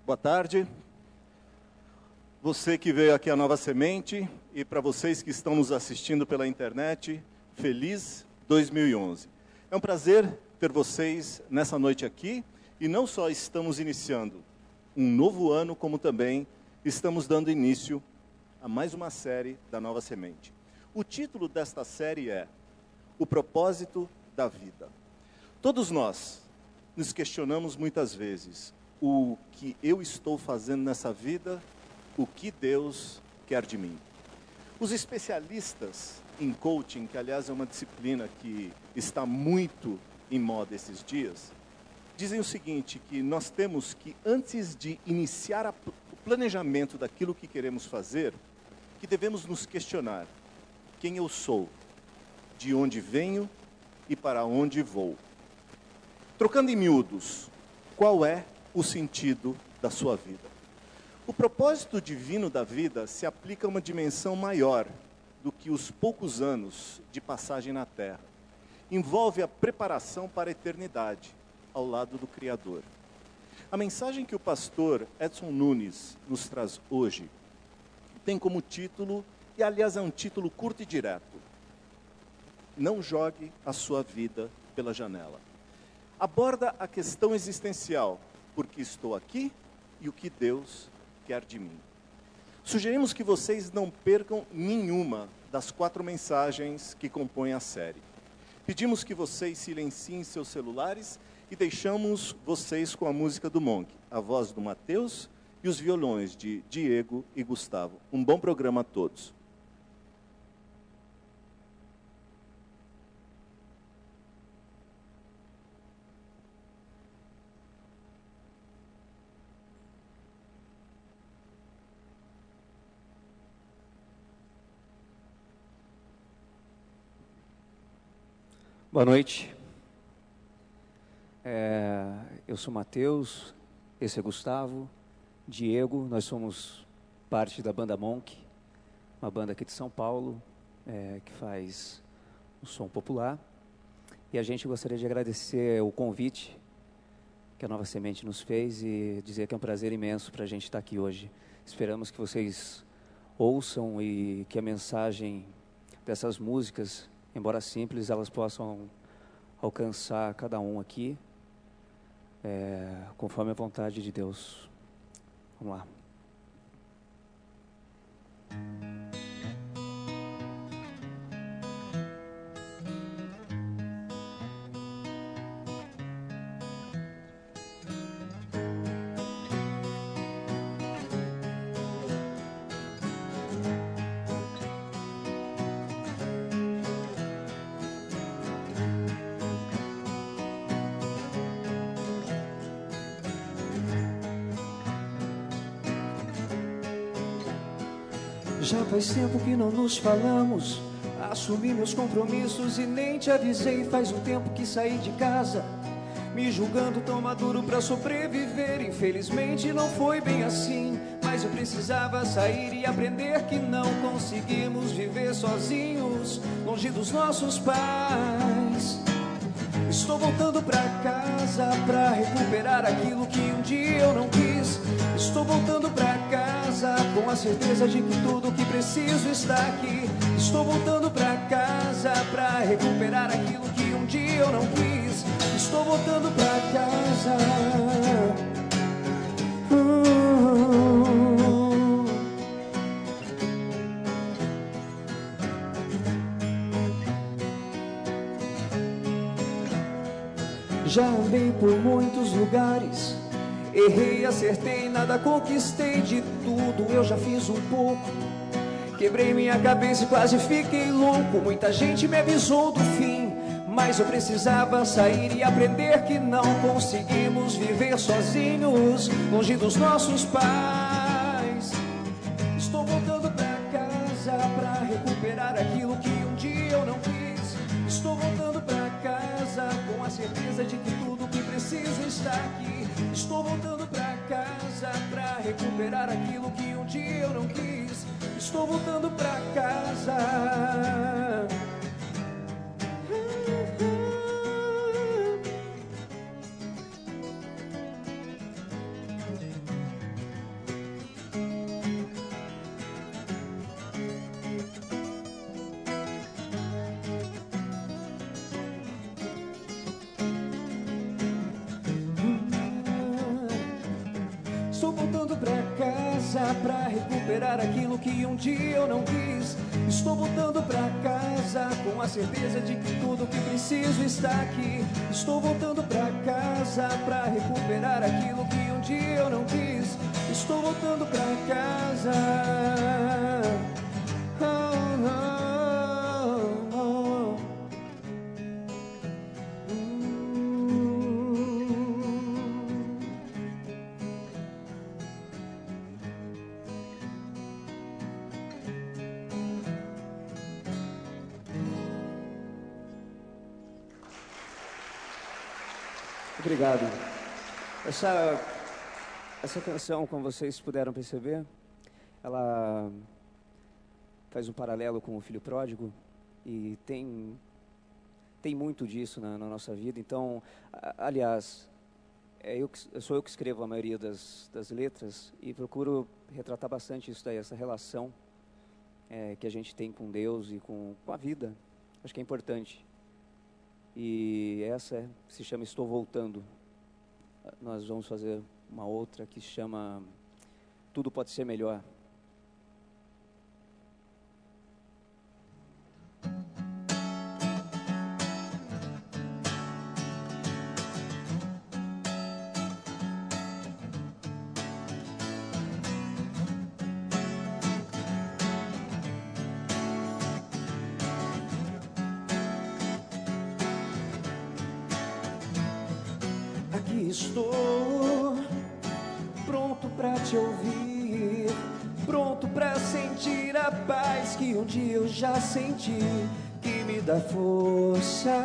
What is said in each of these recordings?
Boa tarde. Você que veio aqui à Nova Semente e para vocês que estão nos assistindo pela internet, feliz 2011. É um prazer ter vocês nessa noite aqui e não só estamos iniciando um novo ano, como também estamos dando início a mais uma série da Nova Semente. O título desta série é O Propósito da Vida. Todos nós nos questionamos muitas vezes o que eu estou fazendo nessa vida, o que Deus quer de mim. Os especialistas em coaching, que aliás é uma disciplina que está muito em moda esses dias, dizem o seguinte, que nós temos que, antes de iniciar o planejamento daquilo que queremos fazer, que devemos nos questionar quem eu sou, de onde venho e para onde vou. Trocando em miúdos, qual é o sentido da sua vida? O propósito divino da vida se aplica a uma dimensão maior do que os poucos anos de passagem na Terra. Envolve a preparação para a eternidade, ao lado do Criador. A mensagem que o pastor Edson Nunes nos traz hoje tem como título, e aliás é um título curto e direto: Não jogue a sua vida pela janela. Aborda a questão existencial, por que estou aqui e o que Deus quer de mim. Sugerimos que vocês não percam nenhuma das 4 mensagens que compõem a série. Pedimos que vocês silenciem seus celulares e deixamos vocês com a música do Monk, a voz do Mateus e os violões de Diego e Gustavo. Um bom programa a todos. Boa noite. Eu sou Mateus, esse é Gustavo, Diego, nós somos parte da banda Monk, uma banda aqui de São Paulo, que faz o som popular. E a gente gostaria de agradecer o convite que a Nova Semente nos fez e dizer que é um prazer imenso para a gente estar aqui hoje. Esperamos que vocês ouçam e que a mensagem dessas músicas, embora simples, elas possam alcançar cada um aqui, conforme a vontade de Deus. Vamos lá. Já faz tempo que não nos falamos, assumi meus compromissos e nem te avisei. Faz um tempo que saí de casa, me julgando tão maduro pra sobreviver. Infelizmente não foi bem assim, mas eu precisava sair e aprender que não conseguimos viver sozinhos, longe dos nossos pais. Estou voltando pra casa pra recuperar aquilo que um dia eu não quis. Estou voltando pra casa com a certeza de que tudo que preciso está aqui. Estou voltando pra casa pra recuperar aquilo que um dia eu não quis. Estou voltando pra casa. Já andei por muitos lugares, errei, acertei, nada conquistei. De tudo eu já fiz um pouco, quebrei minha cabeça e quase fiquei louco. Muita gente me avisou do fim, mas eu precisava sair e aprender que não conseguimos viver sozinhos, longe dos nossos pais. Estou voltando pra casa pra recuperar aquilo que um dia eu não quis. Estou voltando pra casa com a certeza de que tudo que preciso está aqui. Estou voltando pra casa pra recuperar aquilo que um dia eu não quis. Estou voltando pra casa. Estou voltando pra casa pra recuperar aquilo que um dia eu não quis. Estou voltando pra casa com a certeza de que tudo que preciso está aqui. Estou voltando pra casa pra recuperar aquilo que um dia eu não quis. Estou voltando pra casa. Obrigado. Essa canção, como vocês puderam perceber, ela faz um paralelo com o Filho Pródigo e tem muito disso na nossa vida. Então, aliás, sou eu que escrevo a maioria das letras e procuro retratar bastante isso daí, essa relação que a gente tem com Deus e com a vida. Acho que é importante. E essa se chama Estou Voltando. Nós vamos fazer uma outra que chama Tudo Pode Ser Melhor. Estou pronto pra te ouvir, pronto pra sentir a paz que um dia eu já senti, que me dá força,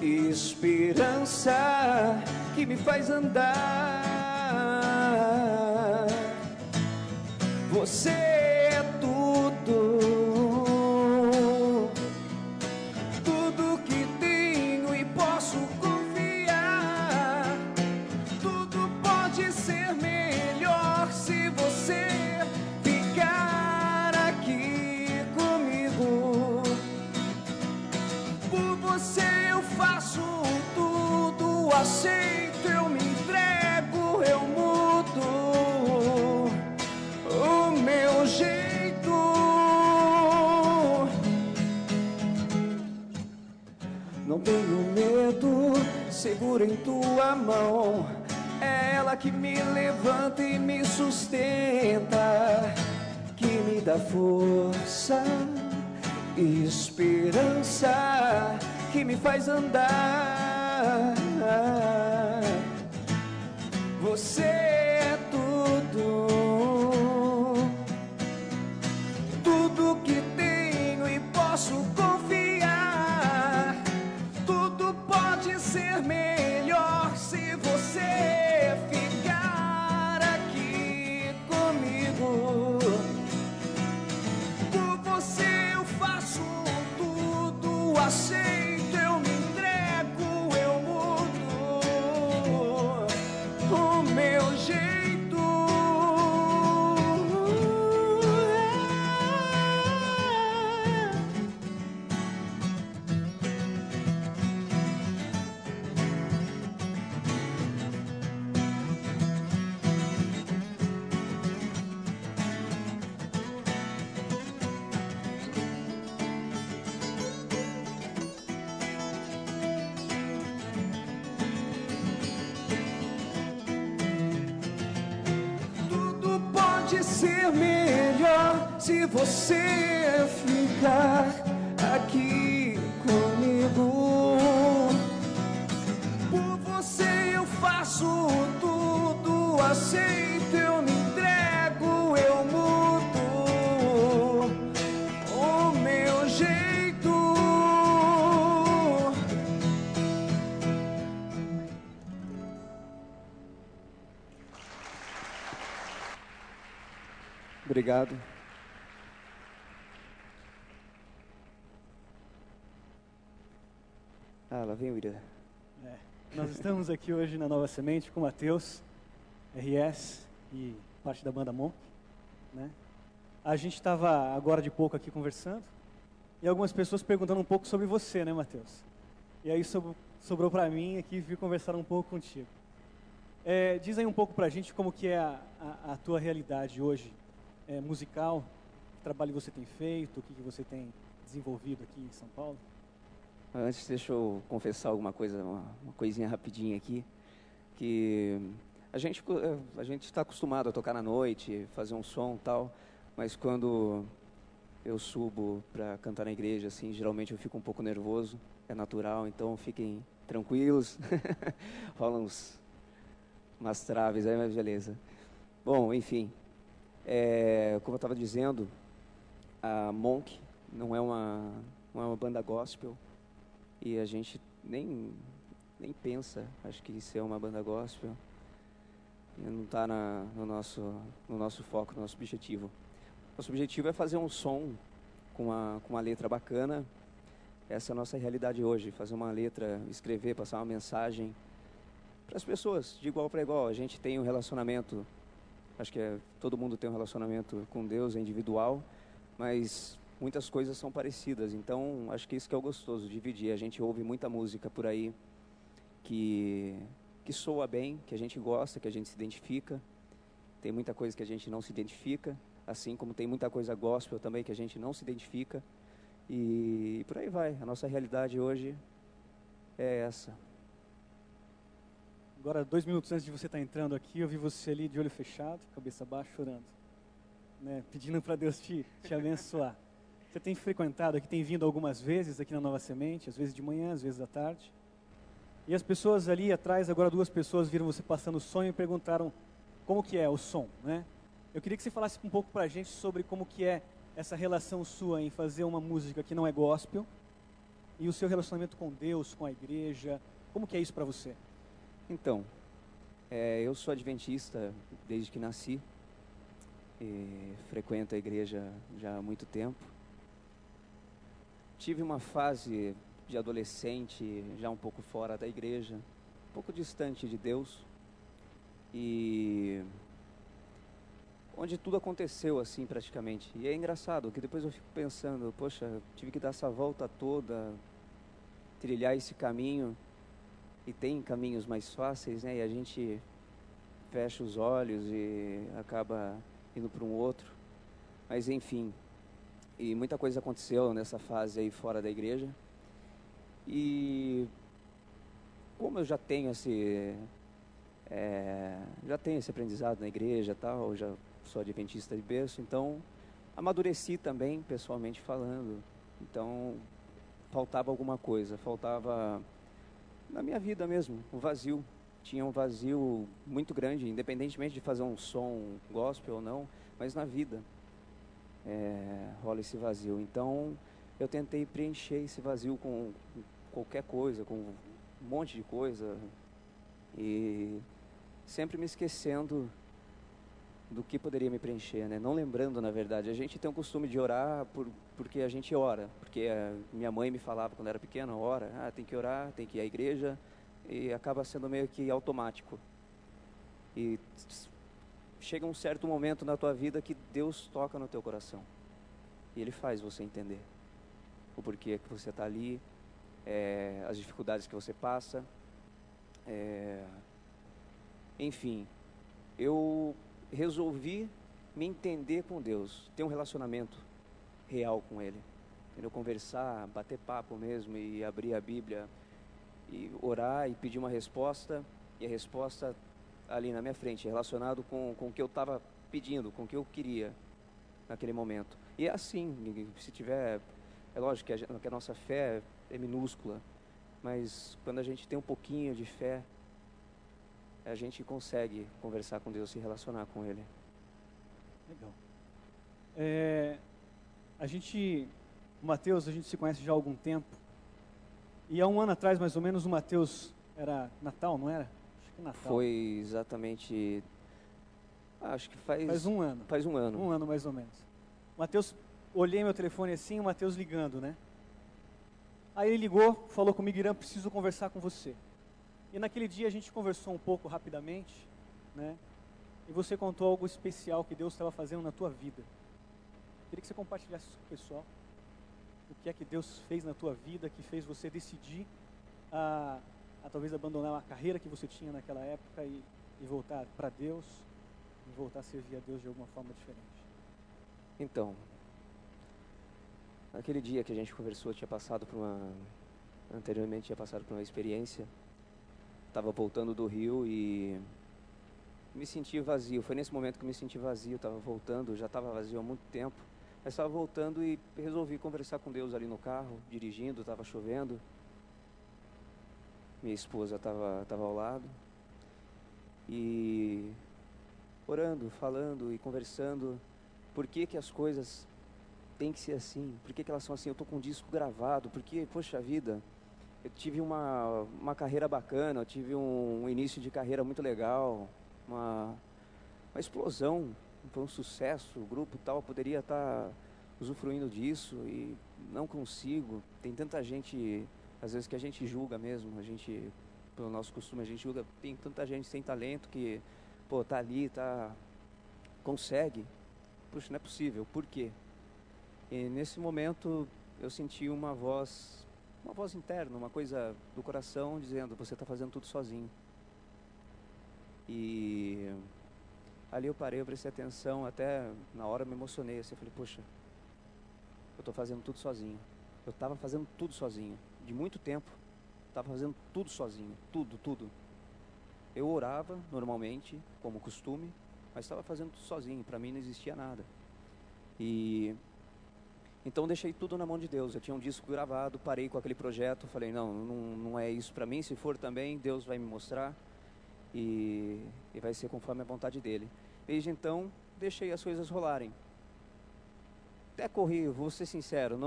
esperança, que me faz andar. Você é tudo. Aceito, eu me entrego, eu mudo o meu jeito. Não tenho medo, seguro em tua mão. É ela que me levanta e me sustenta, que me dá força e esperança, que me faz andar. Você é tudo, tudo que tenho e posso confiar. Tudo pode ser melhor se você ficar aqui comigo. Por você eu faço tudo, aceito, eu me entrego, eu mudo o meu jeito. Tudo pode ser melhor se você ficar aqui comigo. Por você eu faço tudo, aceito, eu me entrego, eu mudo o meu jeito. Obrigado. Lá vem o Ira. Nós estamos aqui hoje na Nova Semente com o Matheus, RS e parte da banda Monk, né? A gente estava agora de pouco aqui conversando e algumas pessoas perguntando um pouco sobre você, né, Matheus? E aí sobrou para mim aqui vir conversar um pouco contigo. Diz aí um pouco pra gente como que é a tua realidade hoje, musical, que trabalho você tem feito, o que você tem desenvolvido aqui em São Paulo. Antes, deixa eu confessar alguma coisa, uma coisinha rapidinha aqui, que a gente está acostumado a tocar na noite, fazer um som e tal, mas quando eu subo para cantar na igreja, assim, geralmente eu fico um pouco nervoso, é natural, então fiquem tranquilos, rolam umas traves aí, mas beleza. Bom, enfim, como eu estava dizendo, a Monk não é uma banda gospel, e a gente nem pensa, acho que isso é uma banda gospel, e não está no nosso foco, no nosso objetivo. Nosso objetivo é fazer um som com uma letra bacana. Essa é a nossa realidade hoje, fazer uma letra, escrever, passar uma mensagem para as pessoas, de igual para igual. A gente tem um relacionamento, acho que todo mundo tem um relacionamento com Deus, é individual, mas muitas coisas são parecidas, então acho que isso que é o gostoso, dividir. A gente ouve muita música por aí que soa bem, que a gente gosta, que a gente se identifica. Tem muita coisa que a gente não se identifica, assim como tem muita coisa gospel também que a gente não se identifica. E por aí vai, a nossa realidade hoje é essa. Agora, 2 minutos antes de você estar entrando aqui, eu vi você ali de olho fechado, cabeça baixa, chorando, né? Pedindo para Deus te abençoar. Você tem frequentado aqui, tem vindo algumas vezes aqui na Nova Semente, às vezes de manhã, às vezes à tarde. E as pessoas ali atrás, agora 2 pessoas viram você passando o som e perguntaram como que é o som, né? Eu queria que você falasse um pouco pra gente sobre como que é essa relação sua em fazer uma música que não é gospel e o seu relacionamento com Deus, com a igreja, como que é isso pra você? Então, eu sou adventista desde que nasci e frequento a igreja já há muito tempo. Tive uma fase de adolescente já um pouco fora da igreja, um pouco distante de Deus, e onde tudo aconteceu assim praticamente. E é engraçado que depois eu fico pensando, poxa, tive que dar essa volta toda, trilhar esse caminho, e tem caminhos mais fáceis, né? E a gente fecha os olhos e acaba indo para um outro. Mas enfim, e muita coisa aconteceu nessa fase aí fora da igreja. E como eu já tenho esse aprendizado na igreja e tal, já sou adventista de berço, então amadureci também, pessoalmente falando. Então faltava alguma coisa, faltava na minha vida mesmo, um vazio. Tinha um vazio muito grande, independentemente de fazer um som gospel ou não, mas na vida rola esse vazio. Então eu tentei preencher esse vazio com qualquer coisa, com um monte de coisa, e sempre me esquecendo do que poderia me preencher, né? Não lembrando, na verdade. A gente tem o costume de orar porque a gente ora, porque minha mãe me falava quando era pequena, ora, tem que orar, tem que ir à igreja, e acaba sendo meio que automático. E chega um certo momento na tua vida que Deus toca no teu coração, e Ele faz você entender o porquê que você está ali, as dificuldades que você passa, enfim, eu resolvi me entender com Deus, ter um relacionamento real com Ele, entendeu? Conversar, bater papo mesmo, e abrir a Bíblia e orar e pedir uma resposta, e a resposta ali na minha frente, relacionado com o que eu estava pedindo, com o que eu queria naquele momento. E é assim, se tiver, é lógico que a nossa fé é minúscula, mas quando a gente tem um pouquinho de fé, a gente consegue conversar com Deus, se relacionar com Ele. Legal. O Mateus, a gente se conhece já há algum tempo. E há um ano atrás, mais ou menos, o Mateus era Natal, não era? Acho que Natal. Foi exatamente, acho que faz um ano. Faz um ano. Um ano, mais ou menos. O Mateus, olhei meu telefone assim, o Mateus ligando, né? Aí ele ligou, falou comigo, Irã, preciso conversar com você. E naquele dia a gente conversou um pouco rapidamente, né? E você contou algo especial que Deus estava fazendo na tua vida. Queria que você compartilhasse isso com o pessoal. O que é que Deus fez na tua vida que fez você decidir a talvez abandonar a carreira que você tinha naquela época e e voltar para Deus e voltar a servir a Deus de alguma forma diferente? Então, naquele dia que a gente conversou, anteriormente tinha passado por uma experiência, estava voltando do Rio e me senti vazio. Foi nesse momento que eu me senti vazio, estava voltando, já estava vazio há muito tempo, mas estava voltando e resolvi conversar com Deus ali no carro, dirigindo, estava chovendo. Minha esposa estava ao lado e orando, falando e conversando. Por que as coisas têm que ser assim? Por que elas são assim? Eu estou com um disco gravado, porque, poxa vida, eu tive uma carreira bacana, eu tive um início de carreira muito legal, uma explosão, foi um sucesso, o grupo tal, poderia estar usufruindo disso e não consigo. Tem tanta gente, às vezes, que a gente julga mesmo, a gente, pelo nosso costume, a gente julga, tem tanta gente sem talento que, pô, tá ali, consegue. Puxa, não é possível, por quê? E nesse momento eu senti uma voz interna, uma coisa do coração dizendo, você está fazendo tudo sozinho. E ali eu parei, eu prestei atenção, até na hora eu me emocionei, assim, eu falei, poxa, eu estou fazendo tudo sozinho. Eu estava fazendo tudo sozinho, de muito tempo, estava fazendo tudo sozinho, tudo. Eu orava normalmente, como costume, mas estava fazendo tudo sozinho, para mim não existia nada. E então deixei tudo na mão de Deus. Eu tinha um disco gravado, parei com aquele projeto, falei, não é isso para mim, se for também, Deus vai me mostrar e vai ser conforme a vontade dele. Desde então, deixei as coisas rolarem. Até corri, vou ser sincero,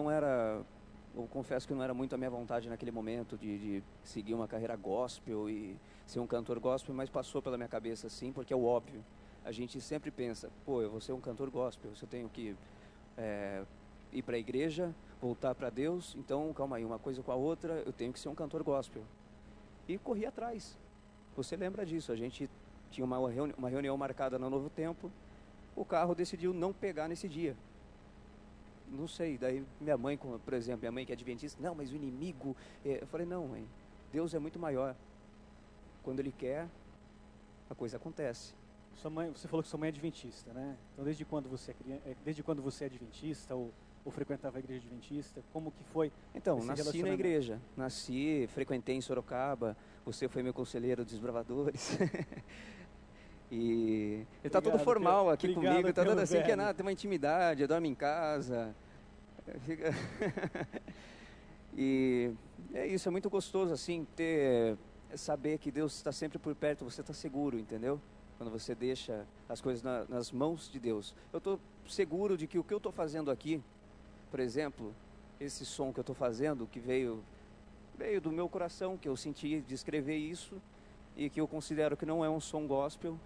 eu confesso que não era muito a minha vontade naquele momento de seguir uma carreira gospel e ser um cantor gospel, mas passou pela minha cabeça assim, porque é o óbvio. A gente sempre pensa, pô, eu vou ser um cantor gospel, eu tenho que ir para a igreja, voltar para Deus, então calma aí, uma coisa com a outra, eu tenho que ser um cantor gospel. E corri atrás. Você lembra disso, a gente tinha uma reunião marcada no Novo Tempo, o carro decidiu não pegar nesse dia. Não sei, daí minha mãe, por exemplo, minha mãe que é adventista, não, mas o inimigo... Eu falei, não, mãe, Deus é muito maior. Quando Ele quer, a coisa acontece. Sua mãe, você falou que sua mãe é adventista, né? Então desde quando você é adventista ou frequentava a igreja adventista? Como que foi? Então, nasci na igreja, frequentei em Sorocaba, você foi meu conselheiro dos desbravadores. E ele está todo formal aqui comigo, está todo assim, que é nada, tem uma intimidade, eu dormo em casa. E é isso, é muito gostoso assim, saber que Deus está sempre por perto, você está seguro, entendeu? Quando você deixa as coisas nas mãos de Deus. Eu estou seguro de que o que eu estou fazendo aqui, por exemplo, esse som que eu estou fazendo, que veio do meu coração, que eu senti de escrever isso, e que eu considero que não é um som gospel,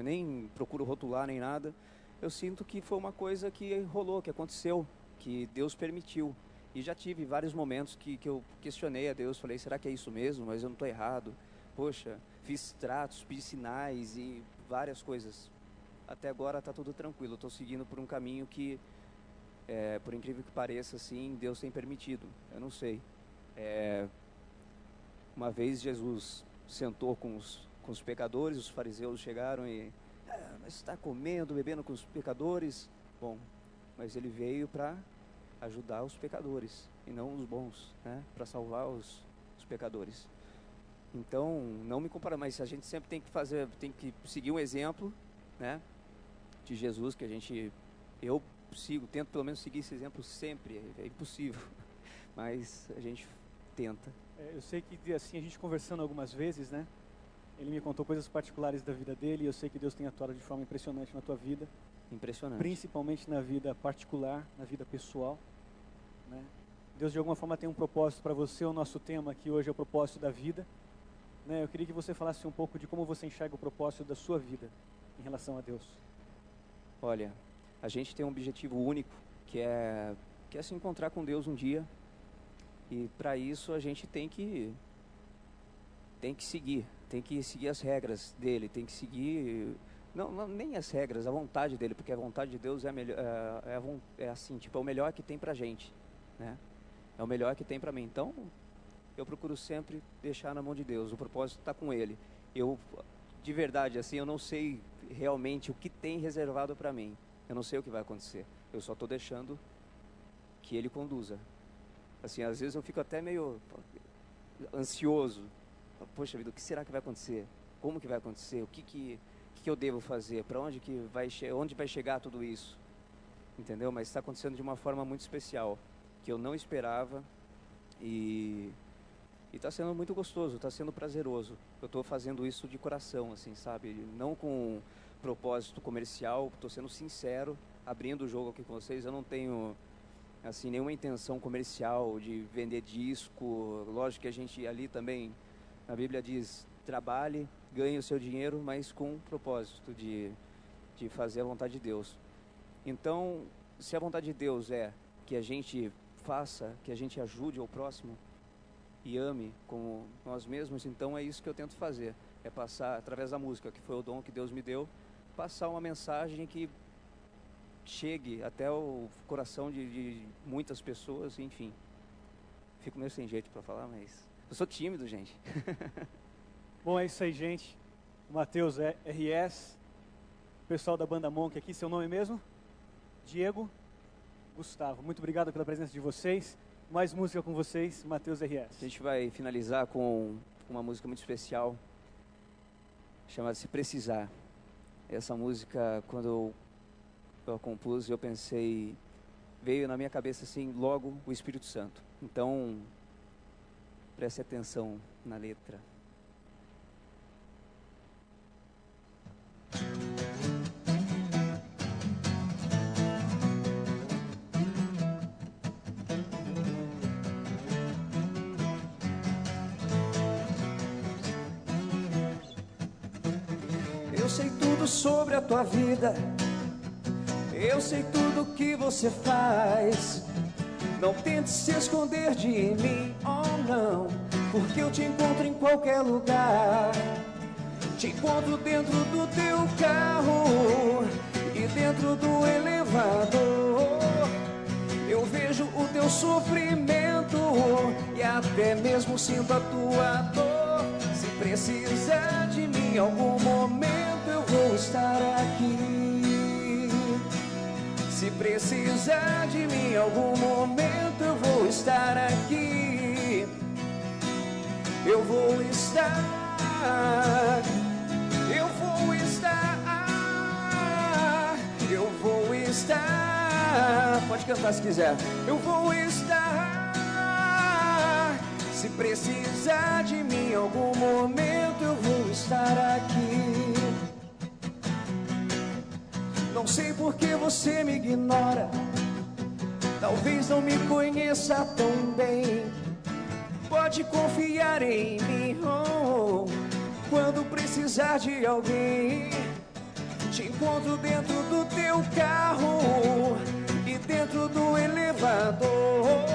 nem procuro rotular nem nada, eu sinto que foi uma coisa que rolou, que aconteceu, que Deus permitiu. E já tive vários momentos que eu questionei a Deus, falei, será que é isso mesmo? Mas eu não estou errado. Poxa, fiz tratos, fiz sinais e várias coisas. Até agora está tudo tranquilo, estou seguindo por um caminho que, por incrível que pareça, assim, Deus tem permitido. Eu não sei. Uma vez Jesus sentou com os pecadores, os fariseus chegaram e... mas está comendo, bebendo com os pecadores? Bom, mas ele veio para ajudar os pecadores e não os bons, né? Para salvar os pecadores. Então, não me compara, mas a gente sempre tem que seguir um exemplo, né, de Jesus, que eu tento pelo menos seguir esse exemplo sempre, é impossível, mas a gente tenta. Eu sei que assim, a gente conversando algumas vezes, né, ele me contou coisas particulares da vida dele, e eu sei que Deus tem atuado de forma impressionante na tua vida. Impressionante. Principalmente na vida particular, na vida pessoal, né? Deus de alguma forma tem um propósito para você, o nosso tema aqui hoje é o propósito da vida. Eu queria que você falasse um pouco de como você enxerga o propósito da sua vida em relação a Deus. Olha, a gente tem um objetivo único, que é se encontrar com Deus um dia. E para isso a gente tem que seguir as regras dele, tem que seguir, não nem as regras, a vontade dele, porque a vontade de Deus é assim, tipo, é o melhor que tem pra gente, né? É o melhor que tem pra mim. Então, eu procuro sempre deixar na mão de Deus, o propósito está com Ele. eu, de verdade, assim, eu não sei realmente o que tem reservado para mim. Eu não sei o que vai acontecer. Eu só estou deixando que Ele conduza. Assim, às vezes eu fico até meio ansioso. Poxa vida, o que será que vai acontecer? Como que vai acontecer? O que eu devo fazer? Para onde onde vai chegar tudo isso? Entendeu? Mas está acontecendo de uma forma muito especial, que eu não esperava, e está sendo muito gostoso, está sendo prazeroso. Eu estou fazendo isso de coração, assim, sabe? Não com propósito comercial, estou sendo sincero, abrindo o jogo aqui com vocês. Eu não tenho, assim, nenhuma intenção comercial de vender disco. Lógico que a gente ali também, a Bíblia diz, trabalhe, ganhe o seu dinheiro, mas com propósito de fazer a vontade de Deus. Então, se a vontade de Deus é que a gente faça, que a gente ajude ao próximo e ame como nós mesmos, então é isso que eu tento fazer. É passar, através da música, que foi o dom que Deus me deu, passar uma mensagem que chegue até o coração de muitas pessoas, enfim. Fico meio sem jeito para falar, mas eu sou tímido, gente. Bom, é isso aí, gente. O Matheus é RS, o pessoal da Banda Monk aqui, seu nome mesmo? Diego, Gustavo. Muito obrigado pela presença de vocês. Mais música com vocês, Matheus RS. A gente vai finalizar com uma música muito especial, chamada Se Precisar. Essa música, quando eu a compus, eu pensei, veio na minha cabeça assim, logo o Espírito Santo. Então, preste atenção na letra. Eu sei tudo sobre a tua vida, eu sei tudo que você faz. Não tente se esconder de mim, oh não, porque eu te encontro em qualquer lugar. Te encontro dentro do teu carro e dentro do elevador. Eu vejo o teu sofrimento e até mesmo sinto a tua dor. Se precisar de mim em algum momento, eu vou estar aqui. Se precisar de mim em algum momento, eu vou estar aqui. Eu vou estar. Eu vou estar. Eu vou estar. Pode cantar se quiser. Eu vou estar. Se precisar de mim em algum momento, eu vou estar aqui. Não sei por que você me ignora, talvez não me conheça tão bem. Pode confiar em mim, oh, quando precisar de alguém. Te encontro dentro do teu carro e dentro do elevador.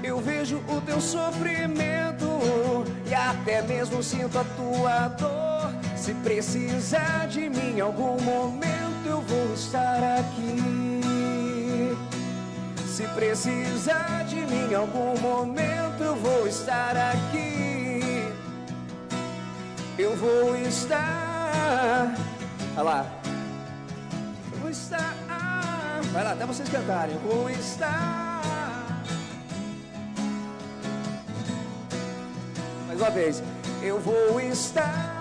Eu vejo o teu sofrimento e até mesmo sinto a tua dor. Se precisar de mim em algum momento, eu vou estar aqui. Se precisar de mim em algum momento, eu vou estar aqui. Eu vou estar. Olha lá. Eu vou estar. Vai lá, até vocês cantarem. Eu vou estar. Mais uma vez. Eu vou estar.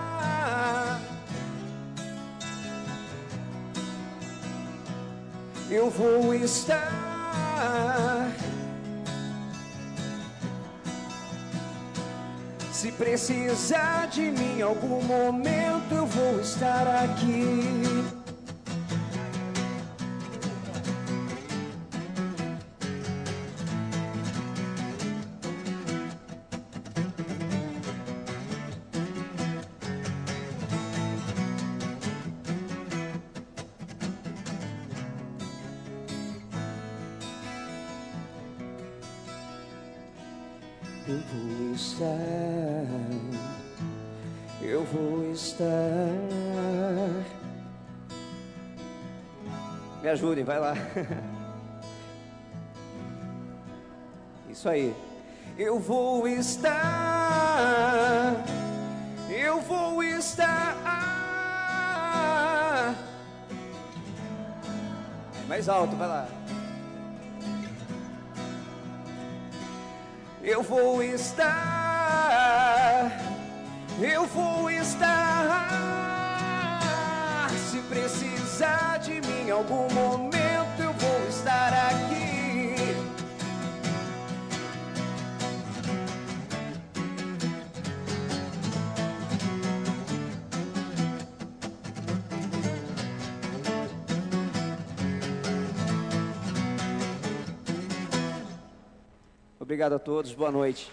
Eu vou estar. Se precisar de mim em algum momento, eu vou estar aqui. Eu vou estar, eu vou estar. Me ajudem, vai lá. Isso aí. Eu vou estar, eu eu vou estar. Mais alto, vai lá. Eu vou estar. Se precisar de mim em algum momento, eu vou estar aqui. Obrigado a todos, boa noite.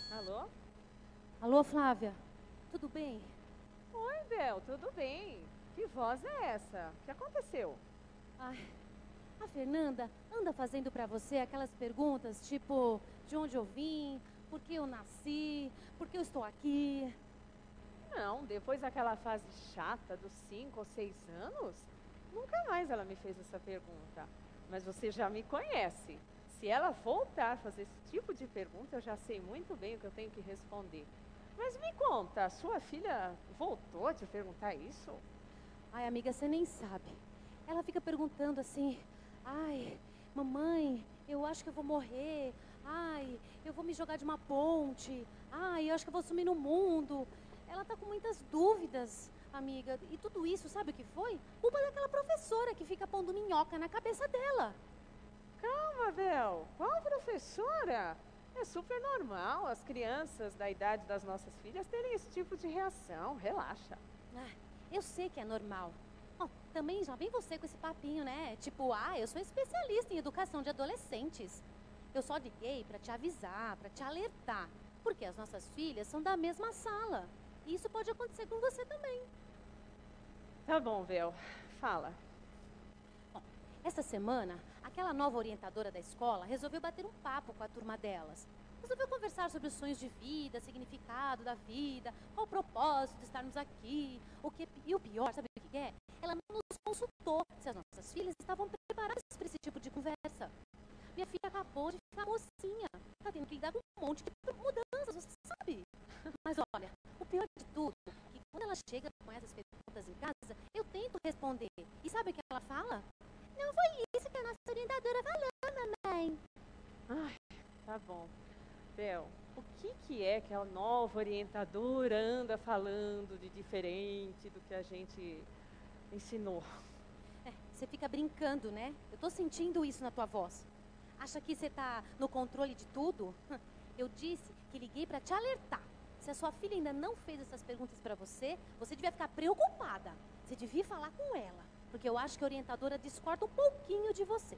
Alô? Alô, Flávia, tudo bem? Oi, Bel, tudo bem? Que voz é essa? O que aconteceu? Ai, a Fernanda anda fazendo pra você aquelas perguntas, tipo, de onde eu vim, por que eu nasci, por que eu estou aqui. Não, depois daquela fase chata dos 5 ou 6 anos, nunca mais ela me fez essa pergunta. Mas você já me conhece. Se ela voltar a fazer esse tipo de pergunta, eu já sei muito bem o que eu tenho que responder. Mas me conta, a sua filha voltou a te perguntar isso? Ai, amiga, você nem sabe. Ela fica perguntando assim, ai, mamãe, eu acho que eu vou morrer. Ai, eu vou me jogar de uma ponte. Ai, eu acho que eu vou sumir no mundo. Ela tá com muitas dúvidas, amiga. E tudo isso, sabe o que foi? Culpa daquela professora que fica pondo minhoca na cabeça dela. Calma, Bel. Qual professora? É super normal as crianças da idade das nossas filhas terem esse tipo de reação. Relaxa. Ah, eu sei que é normal. Bom, também já vem você com esse papinho, né? Tipo, eu sou especialista em educação de adolescentes. Eu só liguei pra te avisar, pra te alertar. Porque as nossas filhas são da mesma sala. E isso pode acontecer com você também. Tá bom, Bel. Fala. Bom, essa semana, aquela nova orientadora da escola resolveu bater um papo com a turma delas. Resolveu conversar sobre os sonhos de vida, significado da vida, qual o propósito de estarmos aqui, e o pior, sabe o que é? Ela não nos consultou se as nossas filhas estavam preparadas para esse tipo de conversa. Minha filha acabou de ficar mocinha, tá tendo que lidar com um monte de mudanças, você sabe? Mas olha, o pior de tudo é que quando ela chega com essas perguntas em casa, eu tento responder. E sabe o que ela fala? Não foi isso que a nossa orientadora falou, mamãe. Ai, tá bom. Bel, o que é que a nova orientadora anda falando de diferente do que a gente ensinou? Você fica brincando, né? Eu tô sentindo isso na tua voz. Acha que você tá no controle de tudo? Eu disse que liguei pra te alertar. Se a sua filha ainda não fez essas perguntas pra você, você devia ficar preocupada. Você devia falar com ela, porque eu acho que a orientadora discorda um pouquinho de você.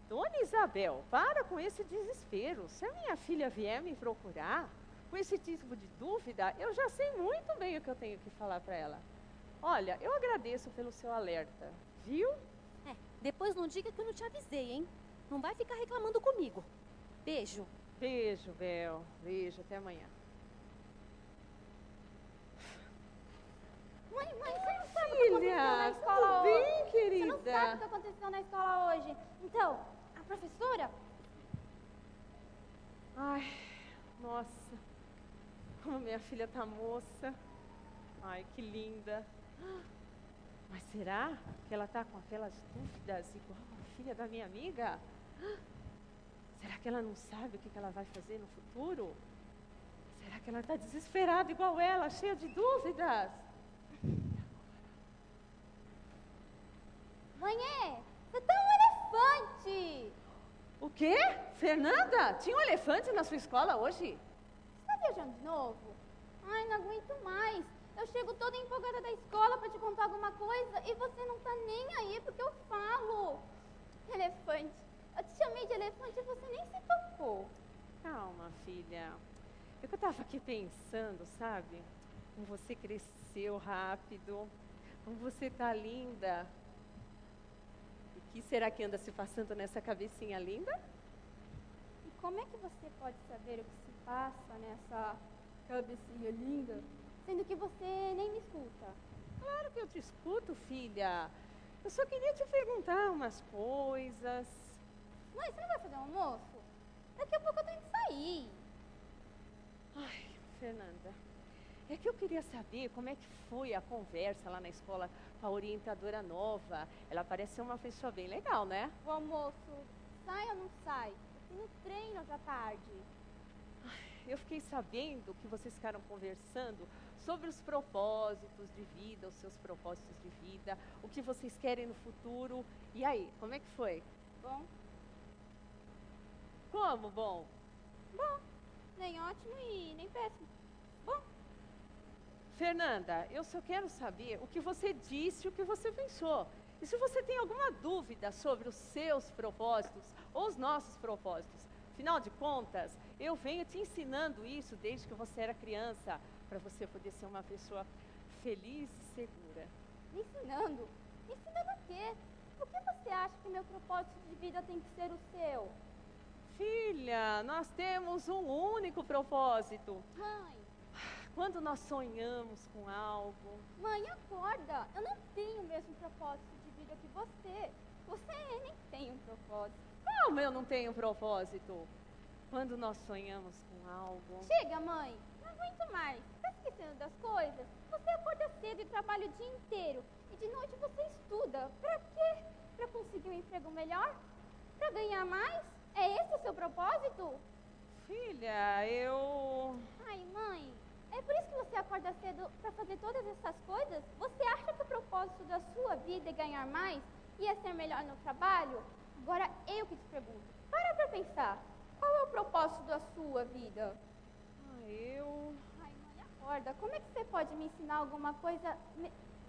Dona Isabel, para com esse desespero. Se a minha filha vier me procurar com esse tipo de dúvida, eu já sei muito bem o que eu tenho que falar para ela. Olha, eu agradeço pelo seu alerta, viu? Depois não diga que eu não te avisei, hein? Não vai ficar reclamando comigo. Beijo. Beijo, Bel. Beijo, até amanhã. Mãe, você não sabe o que aconteceu na escola tudo hoje. bem, querida? Você não sabe o que aconteceu na escola hoje. Então, a professora... Ai, nossa. Como minha filha tá moça. Ai, que linda. Mas será que ela tá com aquelas dúvidas igual a filha da minha amiga? Será que ela não sabe o que ela vai fazer no futuro? Será que ela está desesperada igual ela, cheia de dúvidas? Mãe, você tá um elefante. O quê? Fernanda? Tinha um elefante na sua escola hoje? Você tá viajando de novo? Ai, não aguento mais. Eu chego toda empolgada da escola pra te contar alguma coisa e você não tá nem aí porque eu falo. Elefante. Eu te chamei de elefante e você nem se tocou. Calma, filha. É que eu estava aqui pensando, sabe? Como você cresceu rápido, como você tá linda. E o que será que anda se passando nessa cabecinha linda? E como é que você pode saber o que se passa nessa cabecinha linda, sendo que você nem me escuta? Claro que eu te escuto, filha. Eu só queria te perguntar umas coisas. Mãe, você não vai fazer um almoço? Daqui a pouco eu tenho que sair. Ai, Fernanda, é que eu queria saber como é que foi a conversa lá na escola com a orientadora nova. Ela parece ser uma pessoa bem legal, né? O almoço, sai ou não sai? Eu tenho treino hoje à tarde. Eu fiquei sabendo que vocês ficaram conversando sobre os propósitos de vida, os seus propósitos de vida, o que vocês querem no futuro. E aí, como é que foi? Bom, Como, bom? nem ótimo e nem péssimo. Bom, Fernanda, eu só quero saber o que você disse, o que você pensou. E se você tem alguma dúvida sobre os seus propósitos ou os nossos propósitos, afinal de contas, eu venho te ensinando isso desde que você era criança, para você poder ser uma pessoa feliz e segura. me ensinando. Me ensinando o quê? Por que você acha que meu propósito de vida tem que ser o seu? Filha, nós temos um único propósito. Mãe, Quando nós sonhamos com algo, mãe, acorda. Eu não tenho o mesmo propósito de vida que você. Você nem tem um propósito. como eu não tenho propósito? Quando nós sonhamos com algo, Chega, mãe. Não aguento mais. Tá esquecendo das coisas? Você acorda cedo e trabalha o dia inteiro. E de noite você estuda. Pra quê? Pra conseguir um emprego melhor? Pra ganhar mais? É esse o seu propósito? filha, eu... Ai, mãe, é por isso que você acorda cedo pra fazer todas essas coisas? Você acha que o propósito da sua vida é ganhar mais e é ser melhor no trabalho? Agora eu que te pergunto, para pra pensar. Qual é o propósito da sua vida? eu... Ai, mãe, acorda. Como é que você pode me ensinar alguma coisa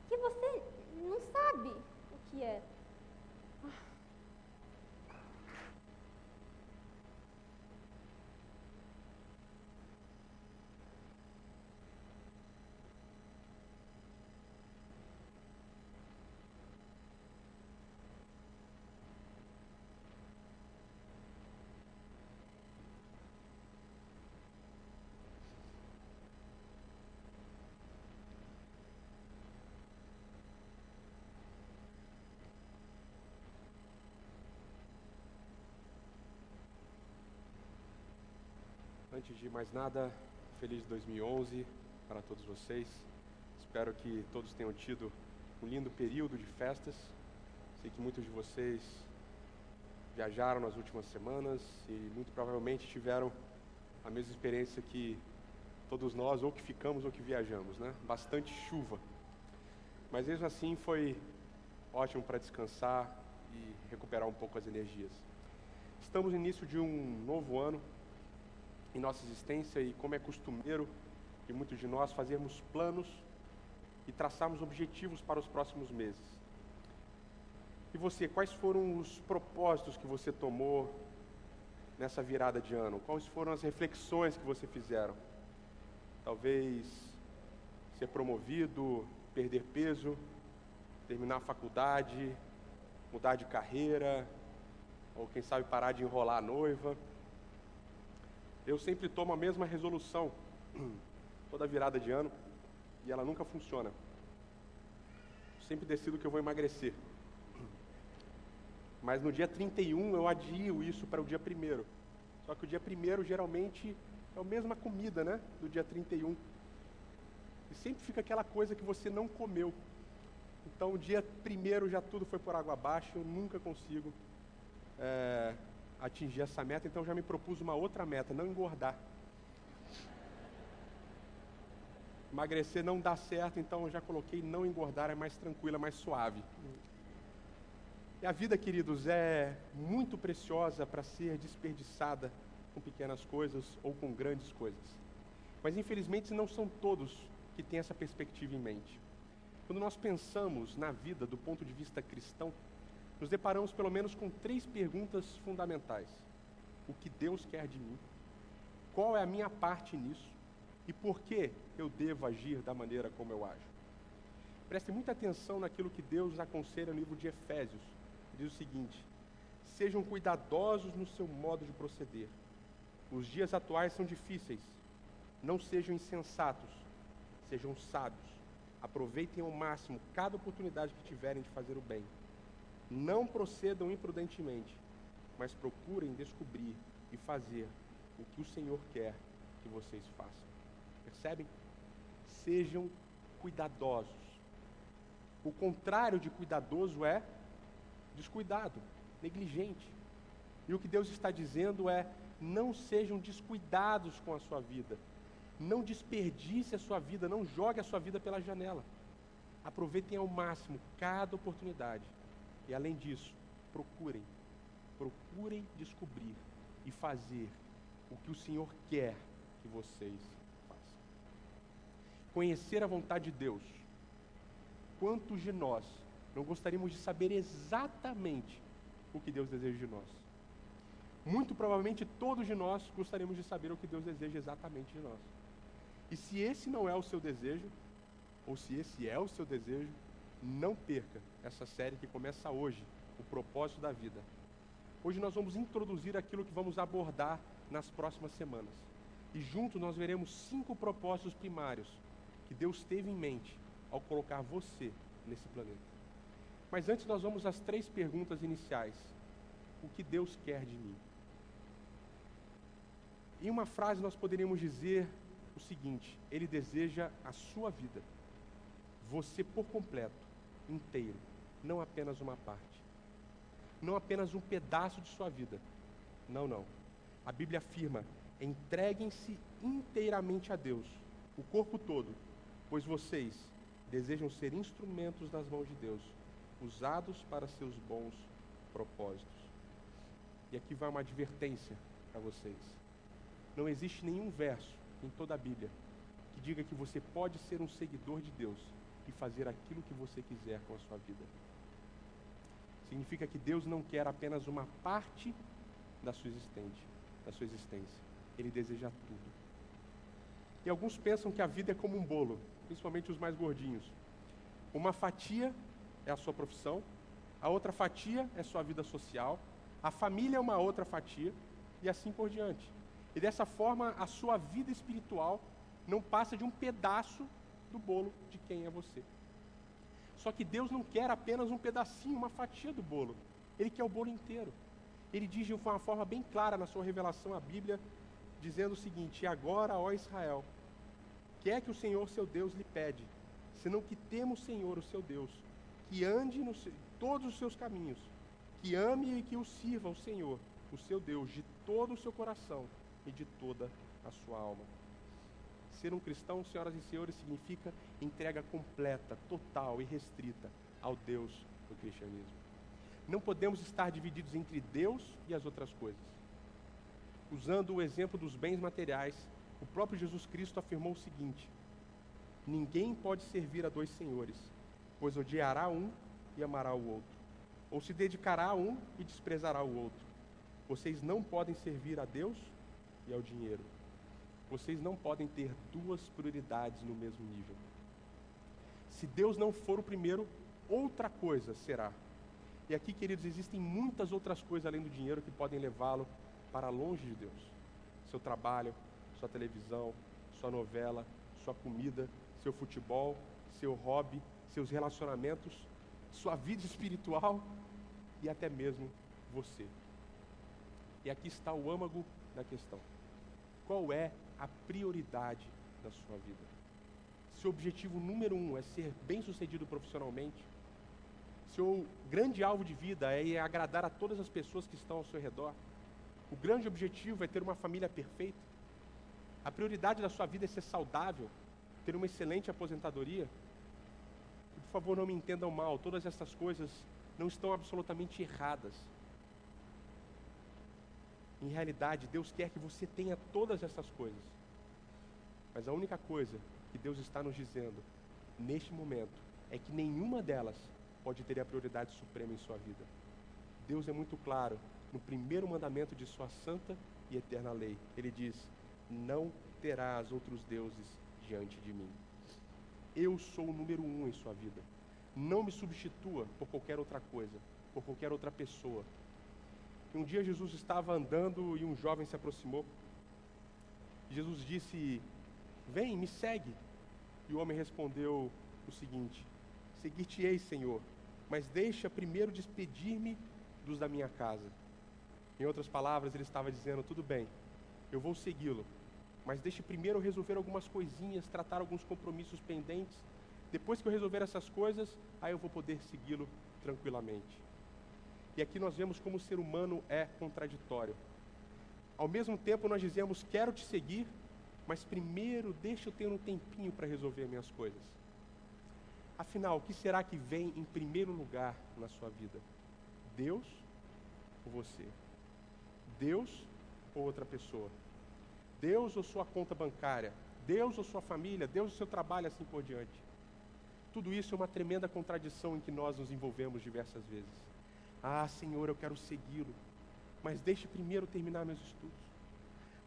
que você não sabe o que é? Antes de mais nada, feliz 2011 para todos vocês. Espero que todos tenham tido um lindo período de festas. Sei que muitos de vocês viajaram nas últimas semanas e muito provavelmente tiveram a mesma experiência que todos nós, ou que ficamos ou que viajamos, né? Bastante chuva. Mas mesmo assim foi ótimo para descansar e recuperar um pouco as energias. Estamos no início de um novo ano em nossa existência e, como é costumeiro de muitos de nós, fazermos planos e traçarmos objetivos para os próximos meses. E você, quais foram os propósitos que você tomou nessa virada de ano? Quais foram as reflexões que você fizeram? Talvez ser promovido, perder peso, terminar a faculdade, mudar de carreira, ou quem sabe parar de enrolar a noiva. Eu sempre tomo a mesma resolução, toda virada de ano, e ela nunca funciona. Sempre decido que eu vou emagrecer. Mas no dia 31 eu adio isso para o dia 1º. Só que o dia 1º geralmente é a mesma comida, né? Do dia 31. E sempre fica aquela coisa que você não comeu. Então o dia 1º já tudo foi por água abaixo, eu nunca consigo atingir essa meta, então já me propus uma outra meta, não engordar. Emagrecer não dá certo, então eu já coloquei não engordar, é mais tranquila, mais suave. E a vida, queridos, é muito preciosa para ser desperdiçada com pequenas coisas ou com grandes coisas. Mas infelizmente não são todos que têm essa perspectiva em mente. Quando nós pensamos na vida do ponto de vista cristão, nos deparamos pelo menos com 3 perguntas fundamentais. O que Deus quer de mim? Qual é a minha parte nisso? E por que eu devo agir da maneira como eu ajo? Preste muita atenção naquilo que Deus aconselha no livro de Efésios. Diz o seguinte: sejam cuidadosos no seu modo de proceder. Os dias atuais são difíceis. Não sejam insensatos, sejam sábios. Aproveitem ao máximo cada oportunidade que tiverem de fazer o bem. Não procedam imprudentemente, mas procurem descobrir e fazer o que o Senhor quer que vocês façam. Percebem? Sejam cuidadosos. O contrário de cuidadoso é descuidado, negligente. E o que Deus está dizendo é: não sejam descuidados com a sua vida. Não desperdice a sua vida, não jogue a sua vida pela janela. Aproveitem ao máximo cada oportunidade. E além disso, procurem descobrir e fazer o que o Senhor quer que vocês façam. Conhecer a vontade de Deus. Quantos de nós não gostaríamos de saber exatamente o que Deus deseja de nós? Muito provavelmente todos de nós gostaríamos de saber o que Deus deseja exatamente de nós. E se esse não é o seu desejo, ou se esse é o seu desejo, não perca essa série que começa hoje, o propósito da vida. Hoje nós vamos introduzir aquilo que vamos abordar nas próximas semanas. E juntos nós veremos 5 propósitos primários que Deus teve em mente ao colocar você nesse planeta. Mas antes nós vamos às 3 perguntas iniciais. O que Deus quer de mim? Em uma frase nós poderíamos dizer o seguinte: Ele deseja a sua vida, você por completo, inteiro, não apenas uma parte, não apenas um pedaço de sua vida. Não. A Bíblia afirma: entreguem-se inteiramente a Deus, o corpo todo, pois vocês desejam ser instrumentos nas mãos de Deus, usados para seus bons propósitos. E aqui vai uma advertência para vocês. Não existe nenhum verso em toda a Bíblia que diga que você pode ser um seguidor de Deus e fazer aquilo que você quiser com a sua vida. Significa que Deus não quer apenas uma parte da sua existência. Ele deseja tudo. E alguns pensam que a vida é como um bolo, principalmente os mais gordinhos. Uma fatia é a sua profissão, a outra fatia é sua vida social, a família é uma outra fatia, e assim por diante. E dessa forma, a sua vida espiritual não passa de um pedaço do bolo de quem é você. Só que Deus não quer apenas um pedacinho, uma fatia do bolo. Ele quer o bolo inteiro. Ele diz de uma forma bem clara na sua revelação à Bíblia, dizendo o seguinte: e agora, ó Israel, que é que o Senhor seu Deus lhe pede, senão que tema o Senhor, o seu Deus, que ande todos os seus caminhos, que ame e que o sirva o Senhor, o seu Deus, de todo o seu coração e de toda a sua alma. Ser um cristão, senhoras e senhores, significa entrega completa, total e restrita ao Deus do cristianismo. Não podemos estar divididos entre Deus e as outras coisas. Usando o exemplo dos bens materiais, o próprio Jesus Cristo afirmou o seguinte: ninguém pode servir a 2 senhores, pois odiará um e amará o outro, ou se dedicará a um e desprezará o outro. Vocês não podem servir a Deus e ao dinheiro. Vocês não podem ter 2 prioridades no mesmo nível. Se Deus não for o primeiro, outra coisa será. E aqui, queridos, existem muitas outras coisas além do dinheiro que podem levá-lo para longe de Deus. Seu trabalho, sua televisão, sua novela, sua comida, seu futebol, seu hobby, seus relacionamentos, sua vida espiritual e até mesmo você. E aqui está o âmago da questão. Qual é a prioridade da sua vida? Se o objetivo número 1 é ser bem-sucedido profissionalmente, seu grande alvo de vida é agradar a todas as pessoas que estão ao seu redor, o grande objetivo é ter uma família perfeita, a prioridade da sua vida é ser saudável, ter uma excelente aposentadoria, por favor, não me entendam mal, todas essas coisas não estão absolutamente erradas. Em realidade, Deus quer que você tenha todas essas coisas. Mas a única coisa que Deus está nos dizendo, neste momento, é que nenhuma delas pode ter a prioridade suprema em sua vida. Deus é muito claro no primeiro mandamento de sua santa e eterna lei. Ele diz: não terás outros deuses diante de mim. Eu sou o número 1 em sua vida. Não me substitua por qualquer outra coisa, por qualquer outra pessoa. Um dia Jesus estava andando e um jovem se aproximou. Jesus disse: vem, me segue. E o homem respondeu o seguinte: seguir-te-ei, Senhor, mas deixa primeiro despedir-me dos da minha casa. Em outras palavras, ele estava dizendo: tudo bem, eu vou segui-lo, mas deixe primeiro eu resolver algumas coisinhas, tratar alguns compromissos pendentes. Depois que eu resolver essas coisas, aí eu vou poder segui-lo tranquilamente. E aqui nós vemos como o ser humano é contraditório. Ao mesmo tempo nós dizemos: quero te seguir, mas primeiro deixa eu ter um tempinho para resolver minhas coisas. Afinal, o que será que vem em primeiro lugar na sua vida? Deus ou você? Deus ou outra pessoa? Deus ou sua conta bancária? Deus ou sua família? Deus ou seu trabalho, assim por diante? Tudo isso é uma tremenda contradição em que nós nos envolvemos diversas vezes. Ah, Senhor, eu quero segui-lo, mas deixe primeiro terminar meus estudos.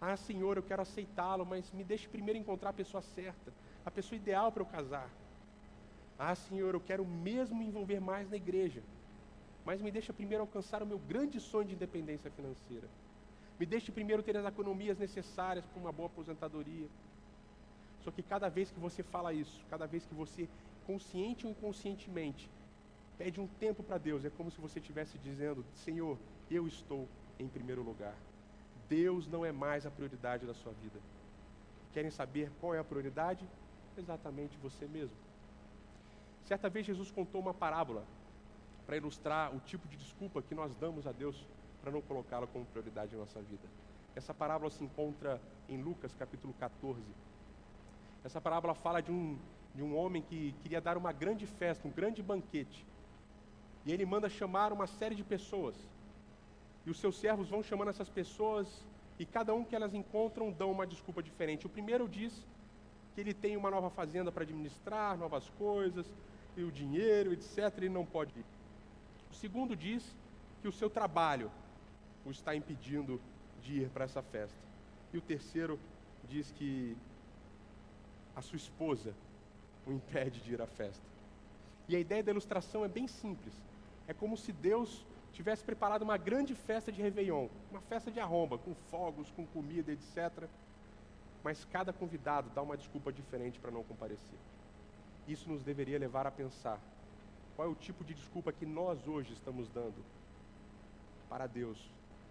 Ah, Senhor, eu quero aceitá-lo, mas me deixe primeiro encontrar a pessoa certa, a pessoa ideal para eu casar. Ah, Senhor, eu quero mesmo me envolver mais na igreja, mas me deixa primeiro alcançar o meu grande sonho de independência financeira. Me deixe primeiro ter as economias necessárias para uma boa aposentadoria. Só que cada vez que você fala isso, cada vez que você, consciente ou inconscientemente, pede um tempo para Deus, é como se você estivesse dizendo: Senhor, eu estou em primeiro lugar. Deus não é mais a prioridade da sua vida. Querem saber qual é a prioridade? Exatamente você mesmo. Certa vez Jesus contou uma parábola para ilustrar o tipo de desculpa que nós damos a Deus para não colocá-lo como prioridade em nossa vida. Essa parábola se encontra em Lucas capítulo 14. Essa parábola fala de um homem que queria dar uma grande festa, um grande banquete. E ele manda chamar uma série de pessoas. E os seus servos vão chamando essas pessoas, e cada um que elas encontram dão uma desculpa diferente. O primeiro diz que ele tem uma nova fazenda para administrar, novas coisas, e o dinheiro, etc., ele não pode ir. O segundo diz que o seu trabalho o está impedindo de ir para essa festa. E o terceiro diz que a sua esposa o impede de ir à festa. E a ideia da ilustração é bem simples. É como se Deus tivesse preparado uma grande festa de Réveillon, uma festa de arromba, com fogos, com comida, etc. Mas cada convidado dá uma desculpa diferente para não comparecer. Isso nos deveria levar a pensar: qual é o tipo de desculpa que nós hoje estamos dando para Deus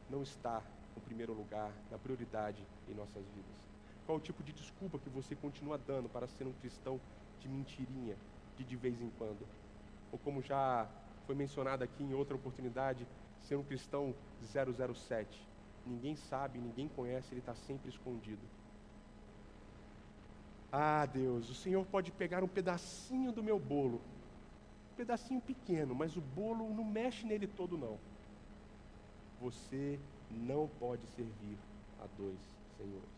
não estar no primeiro lugar, na prioridade em nossas vidas? Qual é o tipo de desculpa que você continua dando para ser um cristão de mentirinha, de vez em quando? Ou como já foi mencionado aqui em outra oportunidade, ser um cristão 007. Ninguém sabe, ninguém conhece, ele está sempre escondido. Ah, Deus, o Senhor pode pegar um pedacinho do meu bolo, um pedacinho pequeno, mas o bolo não mexe nele todo, não. Você não pode servir a dois senhores.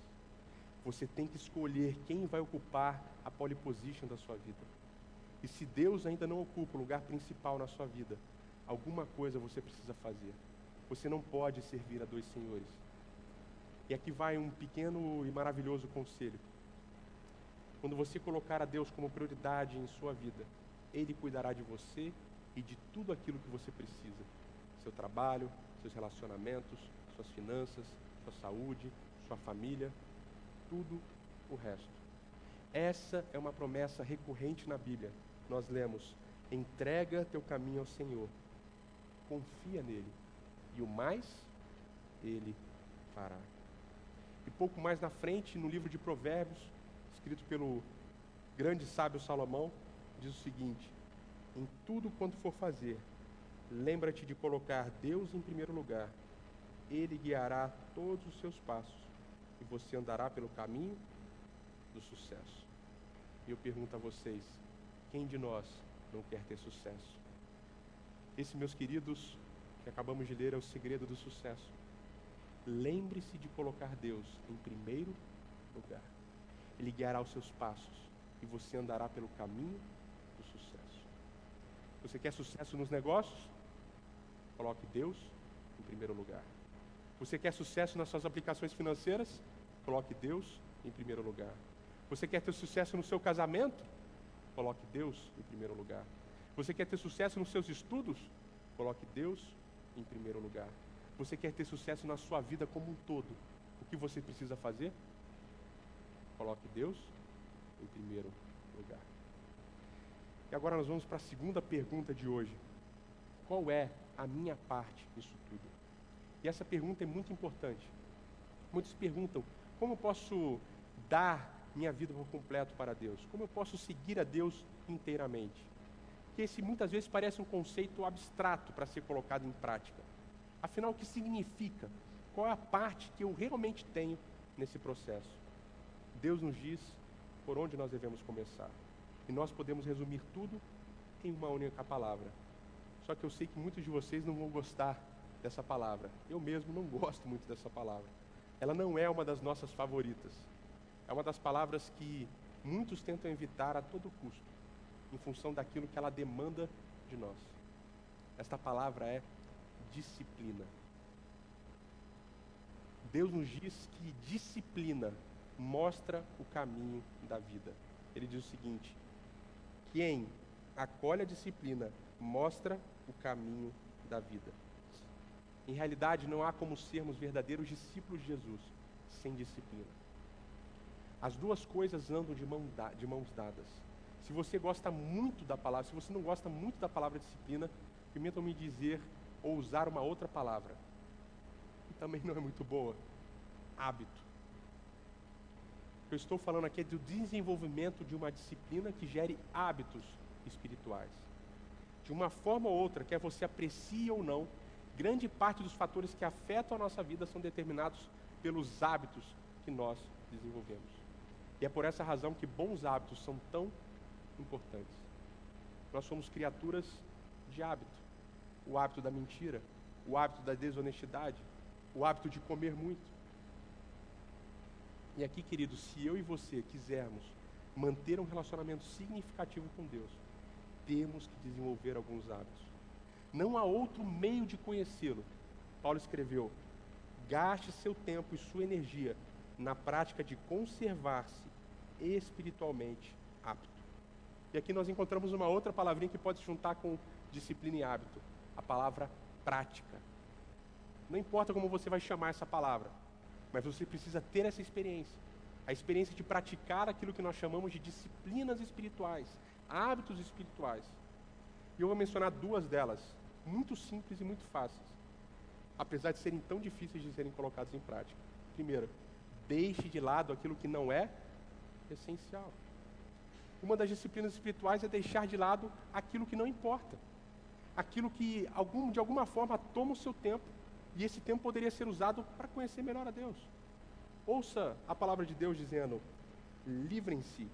Você tem que escolher quem vai ocupar a pole position da sua vida. E se Deus ainda não ocupa o lugar principal na sua vida, alguma coisa você precisa fazer. Você não pode servir a dois senhores. E aqui vai um pequeno e maravilhoso conselho. Quando você colocar a Deus como prioridade em sua vida, Ele cuidará de você e de tudo aquilo que você precisa. Seu trabalho, seus relacionamentos, suas finanças, sua saúde, sua família, tudo o resto. Essa é uma promessa recorrente na Bíblia. Nós lemos: entrega teu caminho ao Senhor, confia nele, e o mais ele fará. E pouco mais na frente, no livro de Provérbios, escrito pelo grande sábio Salomão, diz o seguinte: em tudo quanto for fazer, lembra-te de colocar Deus em primeiro lugar. Ele guiará todos os seus passos e você andará pelo caminho do sucesso. E eu pergunto a vocês, quem de nós não quer ter sucesso? Esse, meus queridos, que acabamos de ler, é o segredo do sucesso. Lembre-se de colocar Deus em primeiro lugar. Ele guiará os seus passos e você andará pelo caminho do sucesso. Você quer sucesso nos negócios? Coloque Deus em primeiro lugar. Você quer sucesso nas suas aplicações financeiras? Coloque Deus em primeiro lugar. Você quer ter sucesso no seu casamento? Coloque Deus em primeiro lugar. Você quer ter sucesso nos seus estudos? Coloque Deus em primeiro lugar. Você quer ter sucesso na sua vida como um todo? O que você precisa fazer? Coloque Deus em primeiro lugar. E agora nós vamos para a segunda pergunta de hoje. Qual é a minha parte nisso tudo? E essa pergunta é muito importante. Muitos perguntam: como eu posso dar minha vida por completo para Deus? Como eu posso seguir a Deus inteiramente? Que esse muitas vezes parece um conceito abstrato para ser colocado em prática. Afinal, o que significa? Qual é a parte que eu realmente tenho nesse processo? Deus nos diz por onde nós devemos começar. E nós podemos resumir tudo em uma única palavra. Só que eu sei que muitos de vocês não vão gostar dessa palavra. Eu mesmo não gosto muito dessa palavra. Ela não é uma das nossas favoritas. É uma das palavras que muitos tentam evitar a todo custo, em função daquilo que ela demanda de nós. Esta palavra é disciplina. Deus nos diz que disciplina mostra o caminho da vida. Ele diz o seguinte: quem acolhe a disciplina mostra o caminho da vida. Em realidade, não há como sermos verdadeiros discípulos de Jesus sem disciplina. As duas coisas andam de mãos dadas. Se você gosta muito da palavra, se você não gosta muito da palavra disciplina, permitam-me dizer ou usar uma outra palavra, que também não é muito boa: hábito. O que eu estou falando aqui é do desenvolvimento de uma disciplina que gere hábitos espirituais. De uma forma ou outra, quer você aprecie ou não, grande parte dos fatores que afetam a nossa vida são determinados pelos hábitos que nós desenvolvemos. E é por essa razão que bons hábitos são tão importantes. Nós somos criaturas de hábito. O hábito da mentira, o hábito da desonestidade, o hábito de comer muito. E aqui, queridos, se eu e você quisermos manter um relacionamento significativo com Deus, temos que desenvolver alguns hábitos. Não há outro meio de conhecê-lo. Paulo escreveu: gaste seu tempo e sua energia na prática de conservar-se espiritualmente apto. E aqui nós encontramos uma outra palavrinha que pode se juntar com disciplina e hábito: a palavra prática. Não importa como você vai chamar essa palavra, mas você precisa ter essa experiência. A experiência de praticar aquilo que nós chamamos de disciplinas espirituais, hábitos espirituais. E eu vou mencionar duas delas, muito simples e muito fáceis, apesar de serem tão difíceis de serem colocadas em prática. Primeiro, deixe de lado aquilo que não é essencial. Uma das disciplinas espirituais é deixar de lado aquilo que não importa. Aquilo que, de alguma forma, toma o seu tempo. E esse tempo poderia ser usado para conhecer melhor a Deus. Ouça a palavra de Deus dizendo: livrem-se,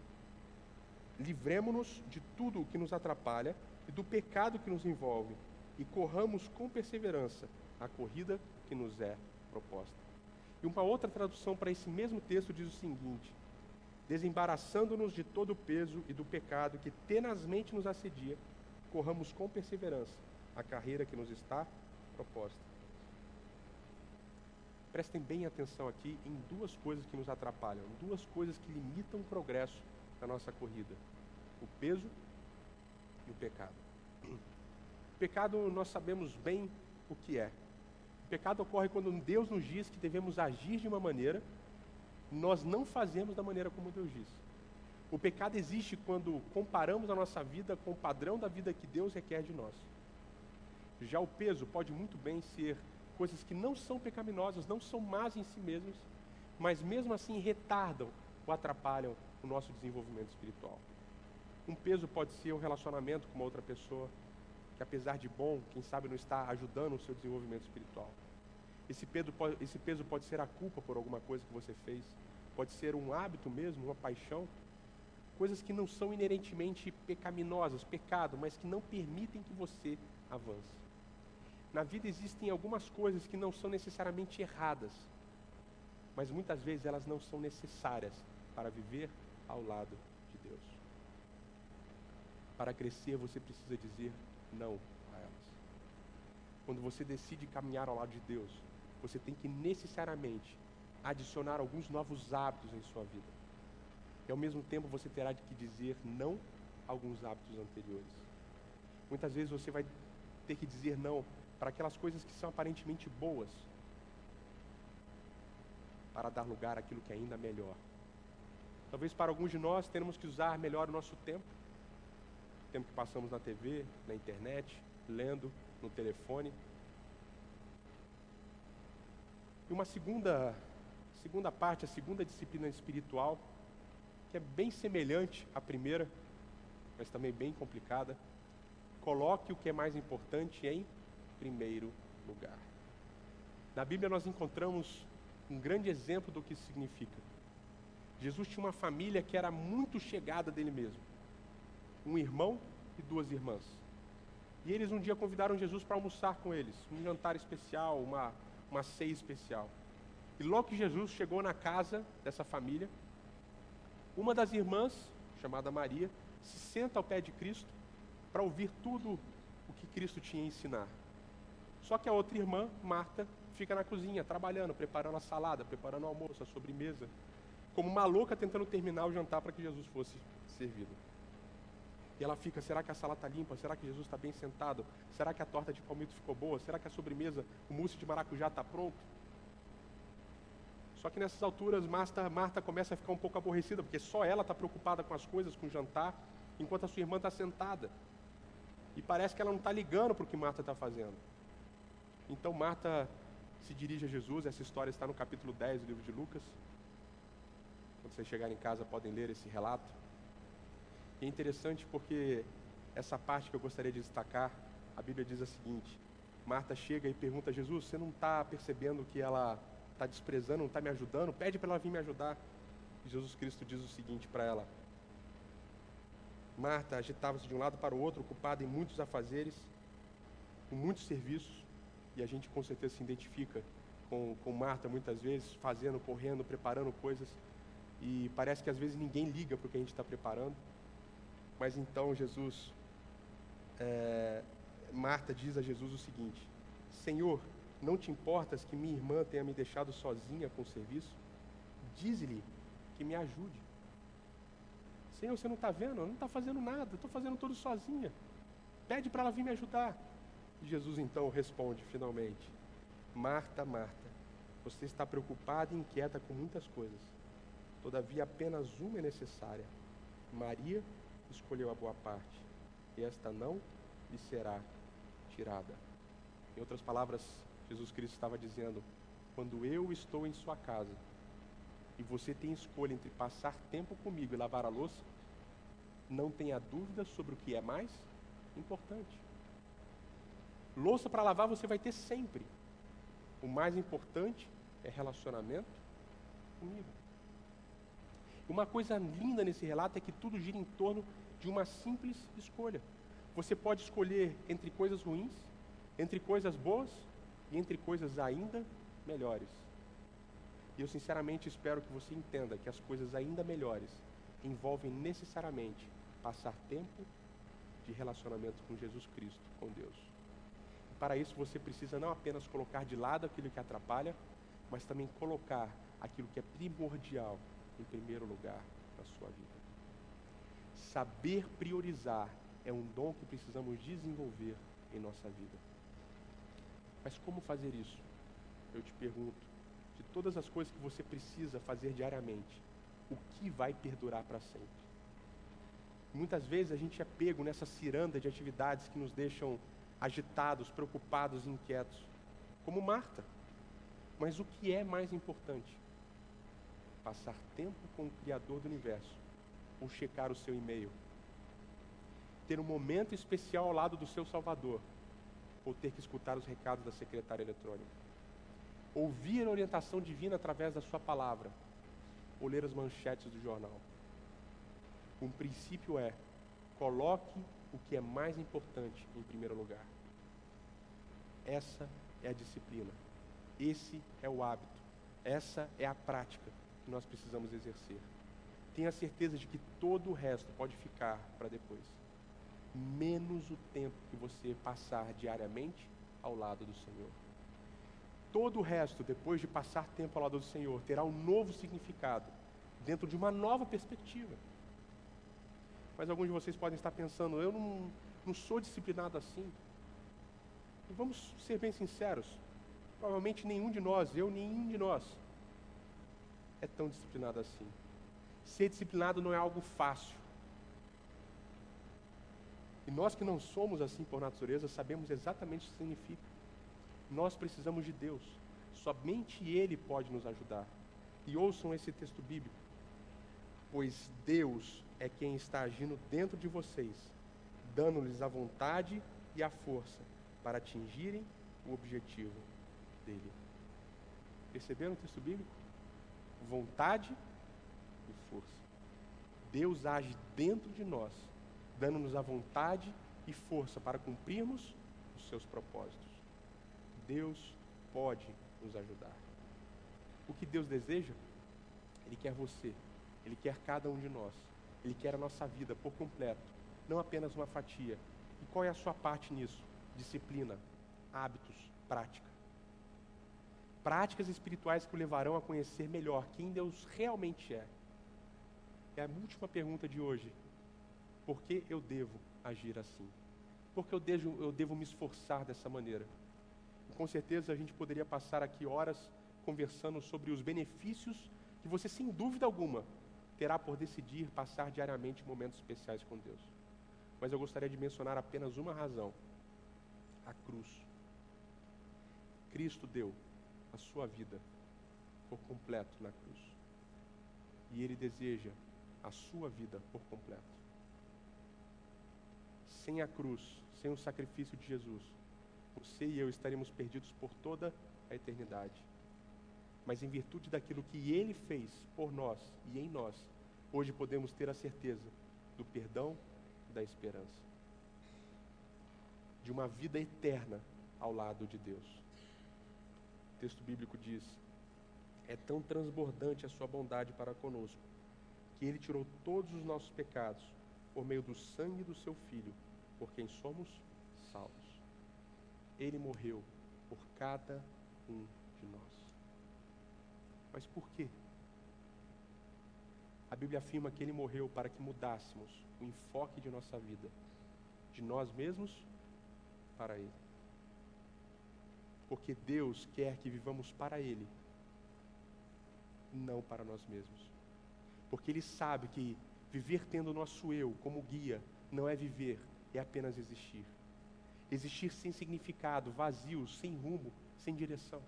livremo-nos de tudo o que nos atrapalha e do pecado que nos envolve, e corramos com perseverança a corrida que nos é proposta. E uma outra tradução para esse mesmo texto diz o seguinte: desembaraçando-nos de todo o peso e do pecado que tenazmente nos assedia, corramos com perseverança a carreira que nos está proposta. Prestem bem atenção aqui em duas coisas que nos atrapalham, duas coisas que limitam o progresso da nossa corrida: o peso e o pecado. pecado nós sabemos bem o que é. O pecado ocorre quando Deus nos diz que devemos agir de uma maneira, nós não fazemos da maneira como Deus diz. O pecado existe quando comparamos a nossa vida com o padrão da vida que Deus requer de nós. Já o peso pode muito bem ser coisas que não são pecaminosas, não são más em si mesmas, mas mesmo assim retardam ou atrapalham o nosso desenvolvimento espiritual. Um peso pode ser um relacionamento com uma outra pessoa, que apesar de bom, quem sabe não está ajudando o seu desenvolvimento espiritual. Esse peso pode ser a culpa por alguma coisa que você fez, pode ser um hábito mesmo, uma paixão, coisas que não são inerentemente pecaminosas, pecado, mas que não permitem que você avance. Na vida existem algumas coisas que não são necessariamente erradas, mas muitas vezes elas não são necessárias para viver ao lado de Deus. Para crescer, você precisa dizer não a elas. Quando você decide caminhar ao lado de Deus, você tem que necessariamente adicionar alguns novos hábitos em sua vida. E ao mesmo tempo você terá que dizer não a alguns hábitos anteriores. Muitas vezes você vai ter que dizer não para aquelas coisas que são aparentemente boas, para dar lugar àquilo que é ainda melhor. Talvez para alguns de nós tenhamos que usar melhor o nosso tempo que passamos na TV, na internet, lendo, no telefone. E uma segunda parte, a segunda disciplina espiritual, que é bem semelhante à primeira, mas também bem complicada. Coloque o que é mais importante em primeiro lugar. Na Bíblia nós encontramos um grande exemplo do que isso significa. Jesus tinha uma família que era muito chegada dele mesmo. Um irmão e 2 irmãs. E eles um dia convidaram Jesus para almoçar com eles. Um jantar especial, uma ceia especial. E logo que Jesus chegou na casa dessa família, uma das irmãs, chamada Maria, se senta ao pé de Cristo para ouvir tudo o que Cristo tinha a ensinar. Só que a outra irmã, Marta, fica na cozinha, trabalhando, preparando a salada, preparando o almoço, a sobremesa, como uma louca tentando terminar o jantar para que Jesus fosse servido. E ela fica, será que a sala está limpa? Será que Jesus está bem sentado? Será que a torta de palmito ficou boa? Será que a sobremesa, o mousse de maracujá está pronto? Só que nessas alturas, Marta começa a ficar um pouco aborrecida, porque só ela está preocupada com as coisas, com o jantar, enquanto a sua irmã está sentada. E parece que ela não está ligando para o que Marta está fazendo. Então Marta se dirige a Jesus, essa história está no capítulo 10 do livro de Lucas. Quando vocês chegarem em casa podem ler esse relato. E é interessante porque essa parte que eu gostaria de destacar, a Bíblia diz a seguinte: Marta chega e pergunta a Jesus, você não está percebendo que ela está desprezando, não está me ajudando? Pede para ela vir me ajudar. E Jesus Cristo diz o seguinte para ela: Marta agitava-se de um lado para o outro, ocupada em muitos afazeres, com muitos serviços. E a gente com certeza se identifica com Marta muitas vezes, fazendo, correndo, preparando coisas. E parece que às vezes ninguém liga para o que a gente está preparando. Mas então Marta diz a Jesus o seguinte: Senhor, não te importas que minha irmã tenha me deixado sozinha com o serviço? Dize-lhe que me ajude. Senhor, você não está vendo? Eu não está fazendo nada, eu estou fazendo tudo sozinha. Pede para ela vir me ajudar. E Jesus então responde finalmente: Marta, Marta, você está preocupada e inquieta com muitas coisas. Todavia apenas uma é necessária. Maria escolheu a boa parte, e esta não lhe será tirada. Em outras palavras, Jesus Cristo estava dizendo: quando eu estou em sua casa, e você tem escolha entre passar tempo comigo e lavar a louça, não tenha dúvida sobre o que é mais importante. Louça para lavar você vai ter sempre. O mais importante é relacionamento comigo. Uma coisa linda nesse relato é que tudo gira em torno de uma simples escolha. Você pode escolher entre coisas ruins, entre coisas boas e entre coisas ainda melhores. E eu sinceramente espero que você entenda que as coisas ainda melhores envolvem necessariamente passar tempo de relacionamento com Jesus Cristo, com Deus. E para isso você precisa não apenas colocar de lado aquilo que atrapalha, mas também colocar aquilo que é primordial em primeiro lugar na sua vida. Saber priorizar é um dom que precisamos desenvolver em nossa vida. Mas como fazer isso? Eu te pergunto, de todas as coisas que você precisa fazer diariamente, o que vai perdurar para sempre? Muitas vezes a gente é pego nessa ciranda de atividades que nos deixam agitados, preocupados e inquietos, como Marta. Mas o que é mais importante? Passar tempo com o Criador do Universo, ou checar o seu e-mail? Ter um momento especial ao lado do seu Salvador, ou ter que escutar os recados da secretária eletrônica? Ouvir a orientação divina através da sua palavra, ou ler as manchetes do jornal? Um princípio é: coloque o que é mais importante em primeiro lugar. Essa é a disciplina. Esse é o hábito. Essa é a prática que nós precisamos exercer. Tenha certeza de que todo o resto pode ficar para depois. Menos o tempo que você passar diariamente ao lado do Senhor. Todo o resto, depois de passar tempo ao lado do Senhor, terá um novo significado, dentro de uma nova perspectiva. Mas alguns de vocês podem estar pensando: eu não sou disciplinado assim. E vamos ser bem sinceros, provavelmente nenhum de nós é tão disciplinado assim. Ser disciplinado não é algo fácil. E nós que não somos assim por natureza, sabemos exatamente o que significa. Nós precisamos de Deus. Somente Ele pode nos ajudar. E ouçam esse texto bíblico. Pois Deus é quem está agindo dentro de vocês, dando-lhes a vontade e a força para atingirem o objetivo dele. Perceberam o texto bíblico? Vontade e força. Deus age dentro de nós, dando-nos a vontade e força para cumprirmos os seus propósitos. Deus pode nos ajudar. O que Deus deseja? Ele quer você, Ele quer cada um de nós, Ele quer a nossa vida por completo, não apenas uma fatia. E qual é a sua parte nisso? Disciplina, hábitos, prática. Práticas espirituais que o levarão a conhecer melhor quem Deus realmente é. É a última pergunta de hoje. Por que eu devo agir assim? Por que eu devo me esforçar dessa maneira? E com certeza a gente poderia passar aqui horas conversando sobre os benefícios que você, sem dúvida alguma, terá por decidir passar diariamente momentos especiais com Deus. Mas eu gostaria de mencionar apenas uma razão: a cruz. Cristo deu a sua vida por completo na cruz. E Ele deseja a sua vida por completo. Sem a cruz, sem o sacrifício de Jesus, você e eu estaremos perdidos por toda a eternidade. Mas em virtude daquilo que Ele fez por nós e em nós, hoje podemos ter a certeza do perdão e da esperança. De uma vida eterna ao lado de Deus. O texto bíblico diz: é tão transbordante a sua bondade para conosco, que Ele tirou todos os nossos pecados por meio do sangue do seu Filho, por quem somos salvos. Ele morreu por cada um de nós. Mas por quê? A Bíblia afirma que Ele morreu para que mudássemos o enfoque de nossa vida, de nós mesmos para Ele. Porque Deus quer que vivamos para Ele, não para nós mesmos. Porque Ele sabe que viver tendo o nosso eu como guia não é viver, é apenas existir. Existir sem significado, vazio, sem rumo, sem direção.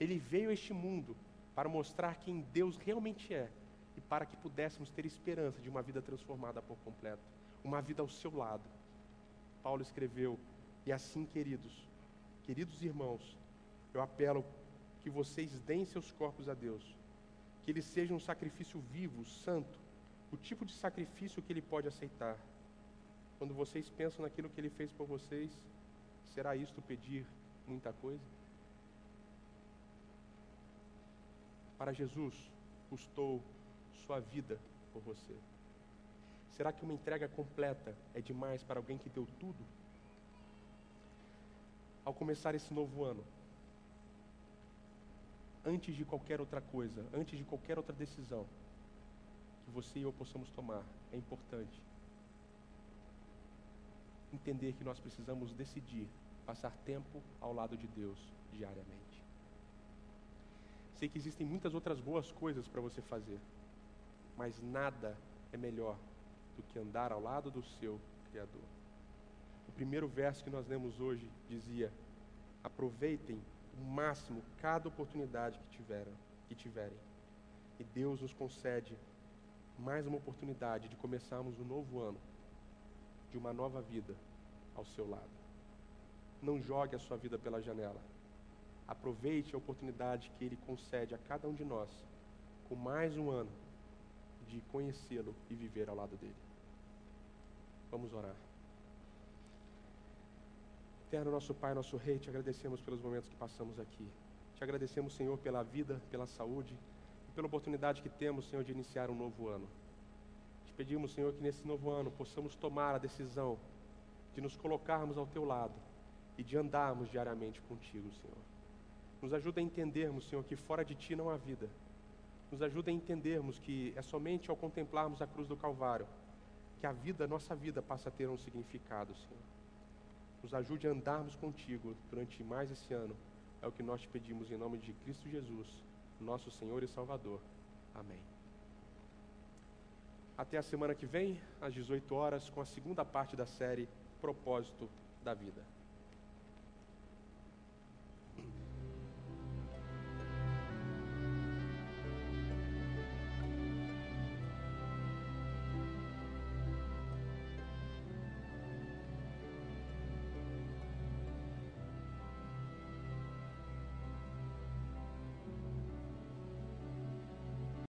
Ele veio a este mundo para mostrar quem Deus realmente é e para que pudéssemos ter esperança de uma vida transformada por completo, uma vida ao seu lado. Paulo escreveu: e assim, queridos irmãos, eu apelo que vocês deem seus corpos a Deus, que eles sejam um sacrifício vivo, santo, o tipo de sacrifício que Ele pode aceitar. Quando vocês pensam naquilo que Ele fez por vocês, será isto pedir muita coisa? Para Jesus, custou sua vida por você. Será que uma entrega completa é demais para alguém que deu tudo? Ao começar esse novo ano, antes de qualquer outra coisa, antes de qualquer outra decisão que você e eu possamos tomar, é importante entender que nós precisamos decidir passar tempo ao lado de Deus diariamente. Sei que existem muitas outras boas coisas para você fazer, mas nada é melhor do que andar ao lado do seu Criador. O primeiro verso que nós lemos hoje dizia: aproveitem o máximo cada oportunidade que tiverem. E Deus nos concede mais uma oportunidade de começarmos um novo ano, de uma nova vida ao seu lado. Não jogue a sua vida pela janela. Aproveite a oportunidade que Ele concede a cada um de nós, com mais um ano de conhecê-lo e viver ao lado dele. Vamos orar. Eterno nosso Pai, nosso Rei, te agradecemos pelos momentos que passamos aqui. Te agradecemos, Senhor, pela vida, pela saúde e pela oportunidade que temos, Senhor, de iniciar um novo ano. Te pedimos, Senhor, que nesse novo ano possamos tomar a decisão de nos colocarmos ao Teu lado e de andarmos diariamente contigo, Senhor. Nos ajuda a entendermos, Senhor, que fora de Ti não há vida. Nos ajuda a entendermos que é somente ao contemplarmos a cruz do Calvário que a vida, nossa vida, passa a ter um significado, Senhor. Nos ajude a andarmos contigo durante mais esse ano. É o que nós te pedimos em nome de Cristo Jesus, nosso Senhor e Salvador. Amém. Até a semana que vem, às 18 horas, com a segunda parte da série Propósito da Vida.